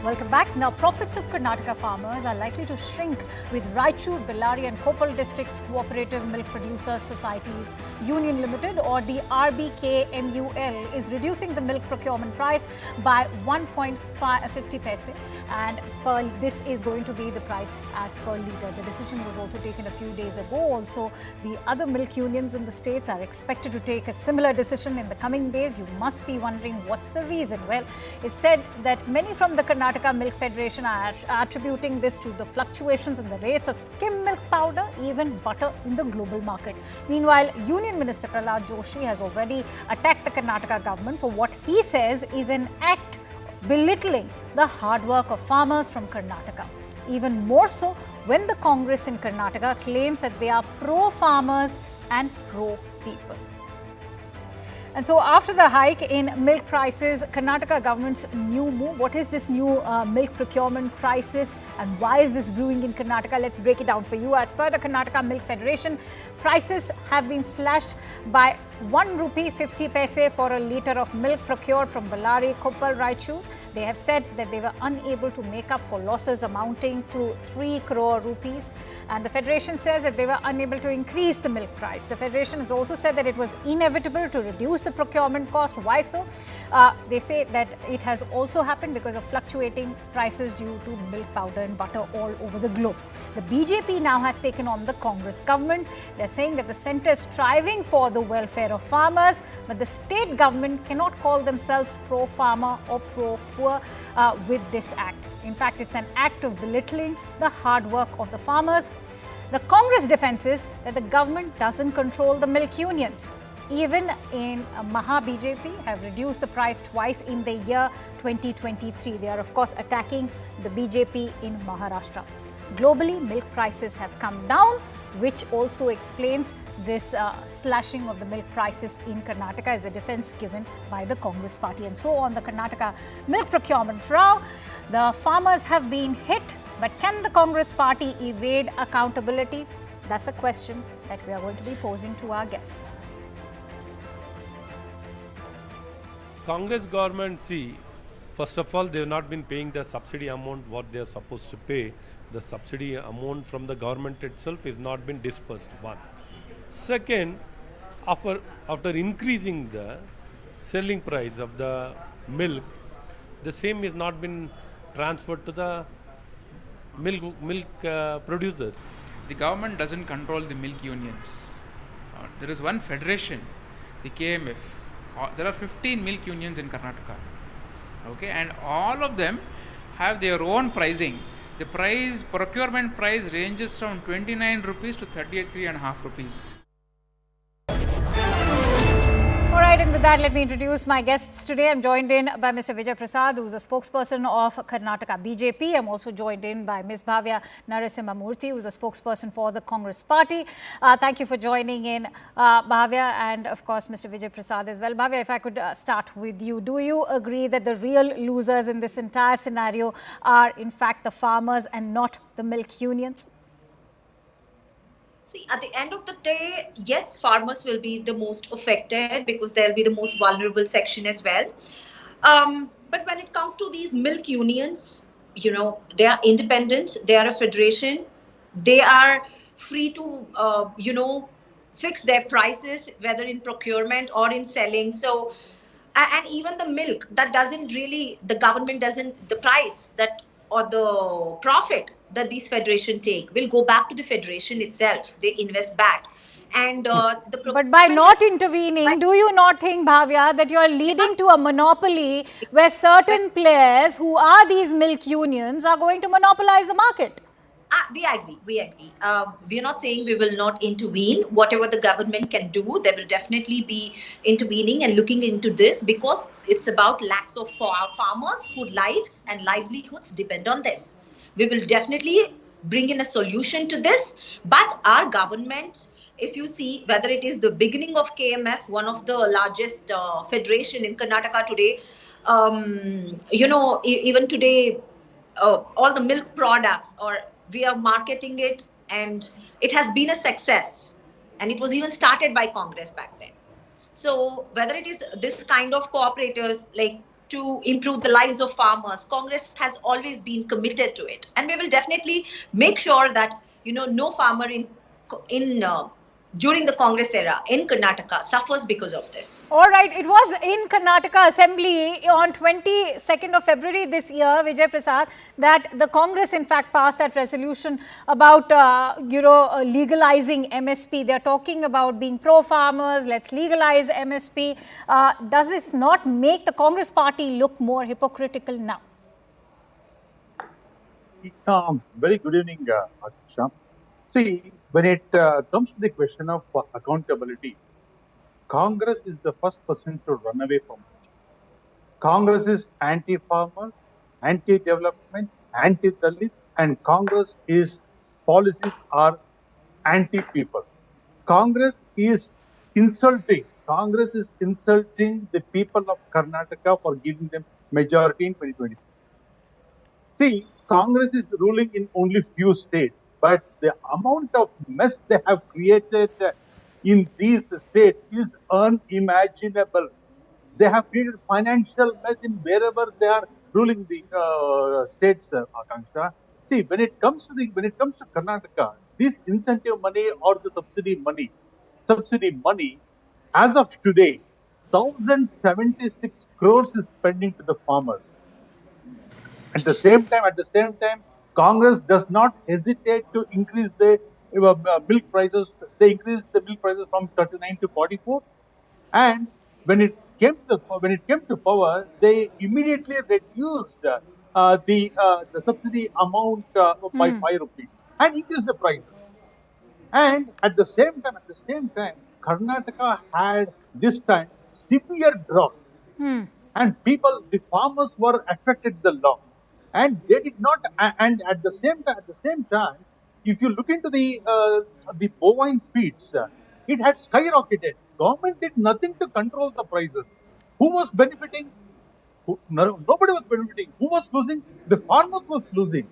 Welcome back. Now, profits of Karnataka farmers are likely to shrink with Raichur, Bellary and Koppal districts Cooperative Milk Producers Societies Union Limited, or the RBKMUL, is reducing the milk procurement price by 1.50 paise, and this is going to be the price as per litre. The decision was also taken a few days ago. Also, the other milk unions in the states are expected to take a similar decision in the coming days. You must be wondering what's the reason. Well, it's said that many from the Karnataka Milk Federation are attributing this to the fluctuations in the rates of skim milk powder, even butter in the global market. Meanwhile, Union Minister Prahlad Joshi has already attacked the Karnataka government for what he says is an act belittling the hard work of farmers from Karnataka. Even more so when the Congress in Karnataka claims that they are pro-farmers and pro-people. And so after the hike in milk prices, Karnataka government's new move, what is this new milk procurement crisis and why is this brewing in Karnataka? Let's break it down for you. As per the Karnataka Milk Federation, prices have been slashed by 1 rupee 50 paise for a litre of milk procured from Bellary, Koppal, Raichur. They have said that they were unable to make up for losses amounting to 3 crore rupees. And the Federation says that they were unable to increase the milk price. The Federation has also said that it was inevitable to reduce the procurement cost. Why so? They say that it has also happened because of fluctuating prices due to milk powder and butter all over the globe. The BJP now has taken on the Congress government. They're saying that the centre is striving for the welfare of farmers, but the state government cannot call themselves pro-farmer or pro-poor with this act. In fact, it's an act of belittling the hard work of the farmers. The Congress defense is that the government doesn't control the milk unions. Even in Maha BJP have reduced the price twice in the year 2023. They are of course attacking the BJP in Maharashtra. Globally, milk prices have come down, which also explains this slashing of the milk prices in Karnataka as the defense given by the Congress party. And so on the Karnataka milk procurement row, the farmers have been hit, but can the Congress party evade accountability? That's a question that we are going to be posing to our guests. Congress government, see, first of all, they have not been paying the subsidy amount what they are supposed to pay. The subsidy amount from the government itself is not been dispersed, one. Second, after increasing the selling price of the milk, the same is not been transferred to the milk producers. The government doesn't control the milk unions. There is one federation, the KMF. There are 15 milk unions in Karnataka. Okay, and all of them have their own pricing. The procurement price ranges from 29 rupees to 33.5 rupees. All right, and with that, let me introduce my guests today. I'm joined in by Mr. Vijay Prasad, who is a spokesperson of Karnataka BJP. I'm also joined in by Ms. Bhavya Narasimhamurthy, who is a spokesperson for the Congress party. Thank you for joining in, Bhavya, and of course, Mr. Vijay Prasad as well. Bhavya, if I could start with you, do you agree that the real losers in this entire scenario are in fact the farmers and not the milk unions? See, at the end of the day, yes, farmers will be the most affected because they'll be the most vulnerable section as well. But when it comes to these milk unions, you know, they are independent, they are a federation, they are free to, fix their prices, whether in procurement or in selling. So, and even the milk, that doesn't really, the government doesn't, the price that or the profit that these federation take will go back to the federation itself. They invest back. And but by not intervening, do you not think, Bhavya, that you are leading to a monopoly where certain players who are these milk unions are going to monopolize the market? We agree. We are not saying we will not intervene. Whatever the government can do, they will definitely be intervening and looking into this because it's about lakhs of farmers whose lives and livelihoods depend on this. We will definitely bring in a solution to this. But our government, if you see whether it is the beginning of KMF, one of the largest federation in Karnataka today, even today, all the milk products we are marketing it and it has been a success, and it was even started by Congress back then. So whether it is this kind of cooperators like to improve the lives of farmers. Congress has always been committed to it, and we will definitely make sure that no farmer in during the Congress era in Karnataka suffers because of this. All right, it was in Karnataka Assembly on 22nd of February this year, Vijay Prasad, that the Congress in fact passed that resolution about legalizing MSP. They're talking about being pro-farmers, let's legalize MSP. Does this not make the Congress party look more hypocritical now? Very good evening, Aksha. See, when it comes to the question of accountability, Congress is the first person to run away from it. Congress is anti-farmer, anti-development, anti-Dalit, and Congress's policies are anti-people. Congress is insulting the people of Karnataka for giving them majority in 2020. See, Congress is ruling in only few states, but the amount of mess they have created in these states is unimaginable. They have created financial mess in wherever they are ruling the states, Akanksha. See, when it comes to Karnataka, this incentive money or the subsidy money, as of today, 1,076 crores is pending to the farmers. At the same time, Congress does not hesitate to increase the milk prices. They increased the milk prices from 39 to 44, and when it came to power, they immediately reduced the subsidy amount by 5 rupees and increased the prices. And at the same time, Karnataka had this time severe drought, and the farmers were affected the lot. And they did not. And at the same time, if you look into the bovine feeds, it had skyrocketed. Government did nothing to control the prices. Who was benefiting? Nobody was benefiting. Who was losing? The farmers was losing.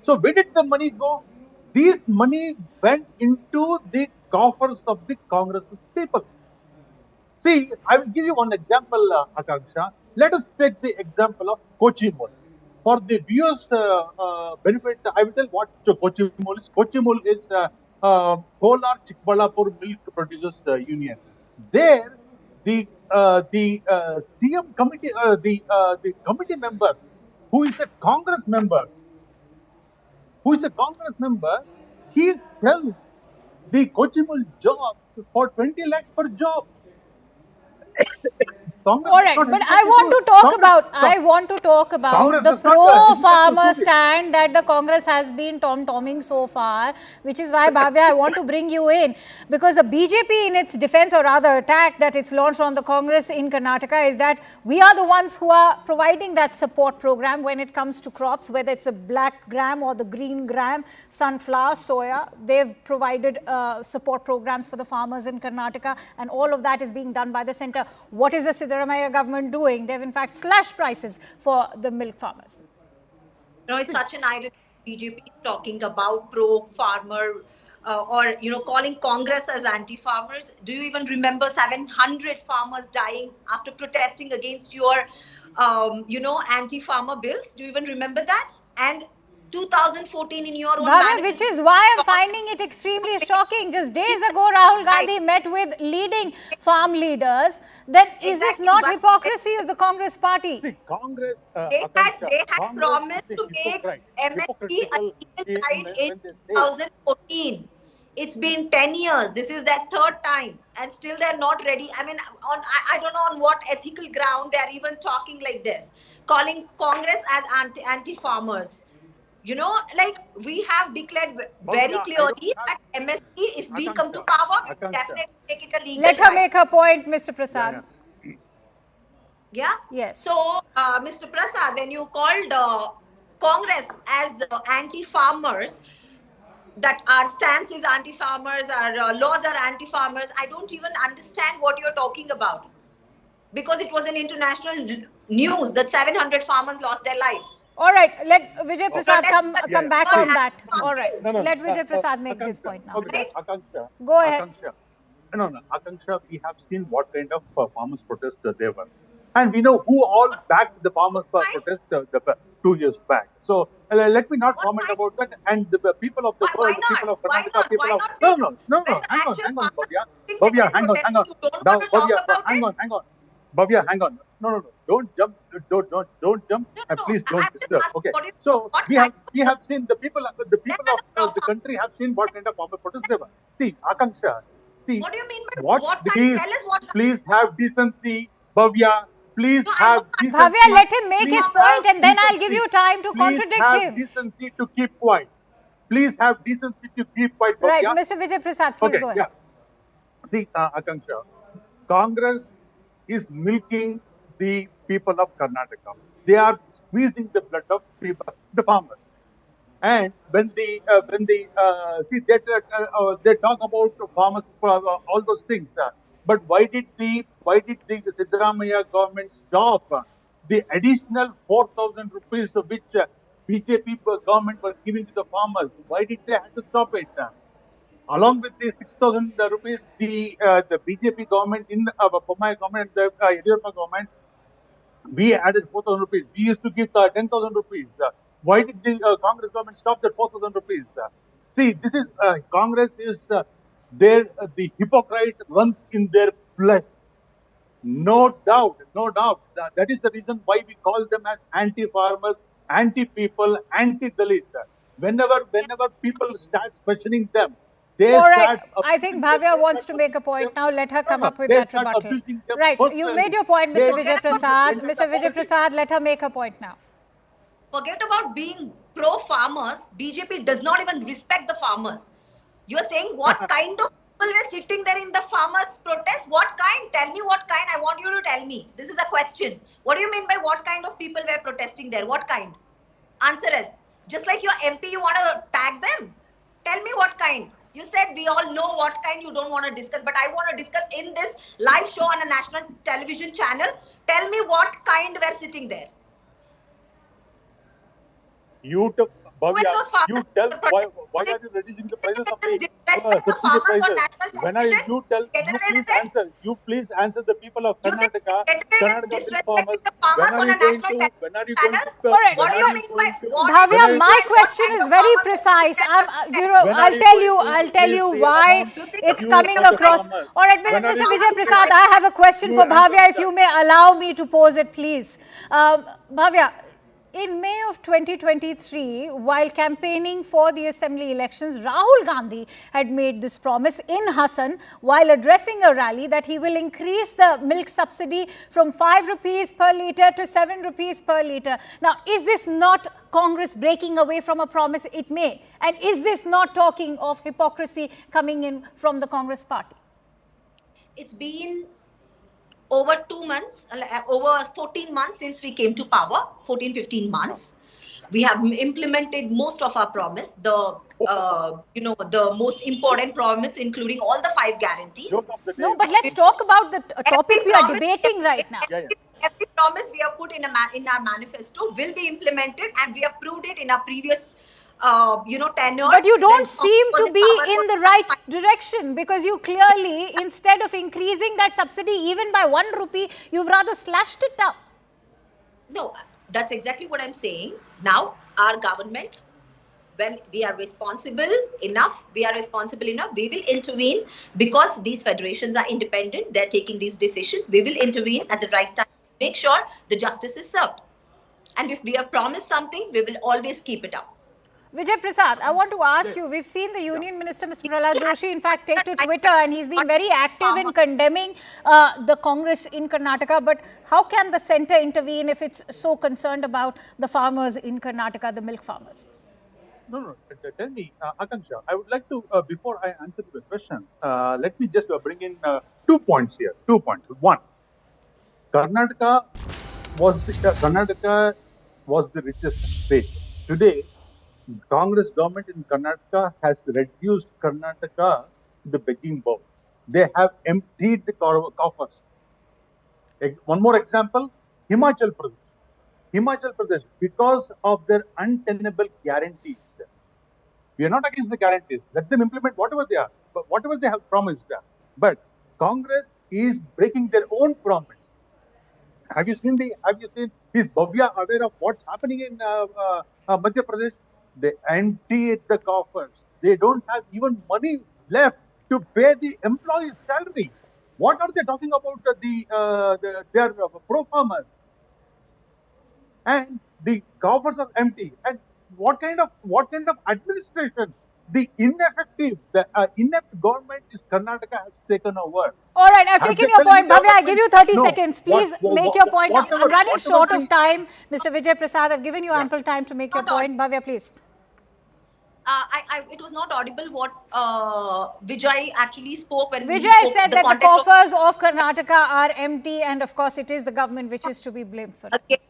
So where did the money go? This money went into the coffers of the Congress people. See, I will give you one example, Akanksha. Let us take the example of Koppal. For the viewers' benefit, I will tell what Koppal is. Koppal is Kolar Chikbalapur Milk Producers Union. There, the CM committee, the committee member, who is a Congress member, he sells the Koppal job for 20 lakhs per job. Congress. All right, but I want to talk about the pro-farmer stand that the Congress has been tom-tomming so far, which is why, Bhavya, I want to bring you in, because the BJP, in its defense or rather attack that it's launched on the Congress in Karnataka, is that we are the ones who are providing that support program when it comes to crops, whether it's a black gram or the green gram, sunflower, soya. They've provided support programs for the farmers in Karnataka, and all of that is being done by the centre. What is the Siddaramaiah government doing? They've in fact slashed prices for the milk farmers. It's such an irony. BJP is talking about pro-farmer or calling Congress as anti-farmers. Do you even remember 700 farmers dying after protesting against your anti-farmer bills? Do you even remember that? And 2014 in your own Bhavya, which is why I'm finding it extremely shocking. Just days ago, Rahul Gandhi met with leading farm leaders. Then is this not hypocrisy of the Congress party? The Congress, they had promised to make MSP a legal right in 2014. It's been 10 years. This is their third time, and still they're not ready. I mean, I don't know on what ethical ground they're even talking like this, calling Congress as anti-farmers. We have declared very clearly that MSP, if we come to power, we will definitely make it a legal Let her make her point, Mr. Prasad. Yeah? Yes. So, Mr. Prasad, when you called Congress as anti-farmers, that our stance is anti-farmers, our laws are anti-farmers, I don't even understand what you're talking about. Because it was an international news that 700 farmers lost their lives. All right, let Vijay Prasad come back on that. All right, let Vijay Prasad make his point now. Okay, Akanksha, go ahead. Akanksha, we have seen what kind of farmers protest there were. And we know who all backed the farmers' protest 2 years back. So let me not comment about that. And the people of the world, Why people not? of Why Karnataka, not? people Why of not? no, When the hang actual on, farmers Bhavya, are sitting Bhavya, there hang on, protesting, you don't now, want to talk about hang it? on, Bhavya, hang on. No, don't jump, don't jump, and No. please I'm don't just disturb. asking, Okay, what do you, so what we kind have seen the people of, of then there's a the problem. country have seen what kind of farmer protest they were. See, Akanksha, see What do you mean by what what kind? please Tell us what kind. please have decency, Bhavya. Please No, I have know. Bhavya, decency. let him make Please his have point and then I'll give you decency. time to Please contradict have him. decency to keep quiet. Please have decency to keep quiet, Right, Bhavya. Mr. Vijay Prasad, please Okay, go ahead. yeah. See, Akanksha, Congress is milking the people of Karnataka. They are squeezing the blood of people, the farmers. And when the see they talk about farmers all those things, but why did the Siddaramaiah government stop the additional 4,000 rupees which BJP government was giving to the farmers? Why did they have to stop it? Along with the 6,000 rupees, the BJP government in Bommai government, the Yediyurappa government, we added 4,000 rupees. We used to give 10,000 rupees. Why did the Congress government stop that 4,000 rupees? See, this is Congress is there. The hypocrite runs in their blood. No doubt, no doubt. That is the reason why we call them as anti-farmers, anti-people, anti-Dalit. Whenever people start questioning them, they All right, start I think abusing them. Bhavya They wants start to make a abusing point them. now. Let her come up with They that start rebuttal. abusing them Right, you've personally. made your point, They Mr. Vijay start Prasad. abusing Mr. Vijay politics. Prasad, let her make her point now. Forget about being pro farmers. BJP does not even respect the farmers. You are saying what kind of people were sitting there in the farmers' protest? What kind? Tell me what kind. I want you to tell me. This is a question. What do you mean by what kind of people were protesting there? What kind? Answer us. Just like your MP, you want to tag them? Tell me what kind. You said we all know what kind you don't want to discuss, but I want to discuss in this live show on a national television channel. Tell me what kind were sitting there. You took, When Bhavya, those farmers you tell were why protesting, are you reducing the prices of the disrespect the subsidy farmers on prices? national When are television? you tell Get you away please with it? answer? You please answer the people of You think Karnataka, get away with Karnataka milk farmers. disrespecting the farmers on a national television When are you channel? going to All right. What do when you are you mean by going to what? Bhavya, when are my you, question kind is of very farmers precise. get when are I'll you tell going you, to I'll tell increase you the why amount You think it's due coming to the across. farmers? All right, When are Mr. you going Vijay to Prasad, pay? I have a question You for answer Bhavya, if that. you may allow me to pose it, please. Bhavya, in May of 2023, while campaigning for the assembly elections, Rahul Gandhi had made this promise in Hassan while addressing a rally that he will increase the milk subsidy from 5 rupees per litre to 7 rupees per litre. Now, is this not Congress breaking away from a promise it made? And is this not talking of hypocrisy coming in from the Congress party? It's been over 2 months, over 14 months since we came to power, 14, 15 months. We have implemented most of our promise, the the most important promise, including all the 5 guarantees. Joke of the day. No, but let's talk about the topic we are debating right now. Every promise we have put in our manifesto will be implemented, and we have proved it in our previous tenure. But you don't when seem was to in be power in for the right direction, because you clearly, instead of increasing that subsidy even by 1 rupee, you've rather slashed it down. No, that's exactly what I'm saying. Now, our government, when we are responsible enough, we will intervene, because these federations are independent. They're taking these decisions. We will intervene at the right time, make sure the justice is served. And if we have promised something, we will always keep it up. Vijay Prasad, I want to ask you, we've seen the Union Minister, Mr. Prahlad Joshi, in fact, take to Twitter, and he's been very active in condemning the Congress in Karnataka. But how can the centre intervene if it's so concerned about the farmers in Karnataka, the milk farmers? No. Tell me, Akanksha, I would like to, before I answer the question, let me just bring in 2 points here. 2 points. One, Karnataka was the richest state. Today, Congress government in Karnataka has reduced Karnataka to the begging bowl. They have emptied the coffers. One more example, Himachal Pradesh. Himachal Pradesh, because of their untenable guarantees. We are not against the guarantees. Let them implement whatever they are, but whatever they have promised. But Congress is breaking their own promise. Have you seen is Bhavya aware of what's happening in Madhya Pradesh? They empty the coffers. They don't have even money left to pay the employees' salary. What are they talking about? Their pro farmers, and the coffers are empty. And what kind of administration? The inept government is Karnataka has taken over. All right, I've taken your point. Bhavya, I give you 30 No, seconds. Please make your point now. I'm running short of time. Mr. Vijay Prasad, I've given you ample time to make your point. Bhavya, please. It was not audible what Vijay actually spoke when Vijay he spoke said the that the context coffers of Karnataka are empty, and of course, it is the government which is to be blamed for it.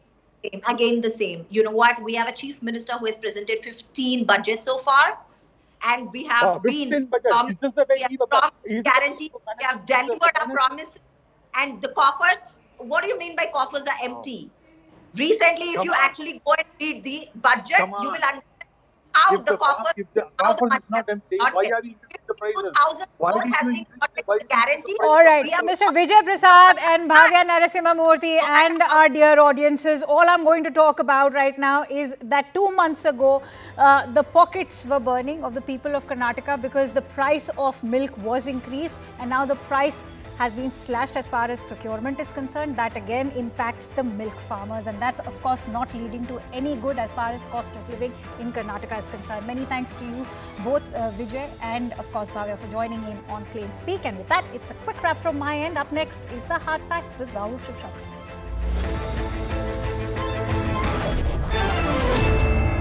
Again the same. You know what? We have a chief minister who has presented 15 budgets so far, and we have been promised, guaranteed, we have delivered our promise, and the coffers. What do you mean by coffers are empty? Recently, if you actually go and read the budget, you will understand how the coffers. If the coffers is not empty, why are you increasing the prices? 2,000 crores has been guaranteed. All right, Mr. Vijay Prasad and Bhavya Narasimhamurthy and our dear audiences, all I'm going to talk about right now is that 2 months ago, the pockets were burning of the people of Karnataka because the price of milk was increased, and now the price has been slashed as far as procurement is concerned. That again impacts the milk farmers, and that's of course not leading to any good as far as cost of living in Karnataka is concerned. Many thanks to you both, Vijay and of course Bhavya, for joining in on Plain Speak. And with that, it's a quick wrap from my end. Up next is the Hard Facts with Rahul Shivshankar.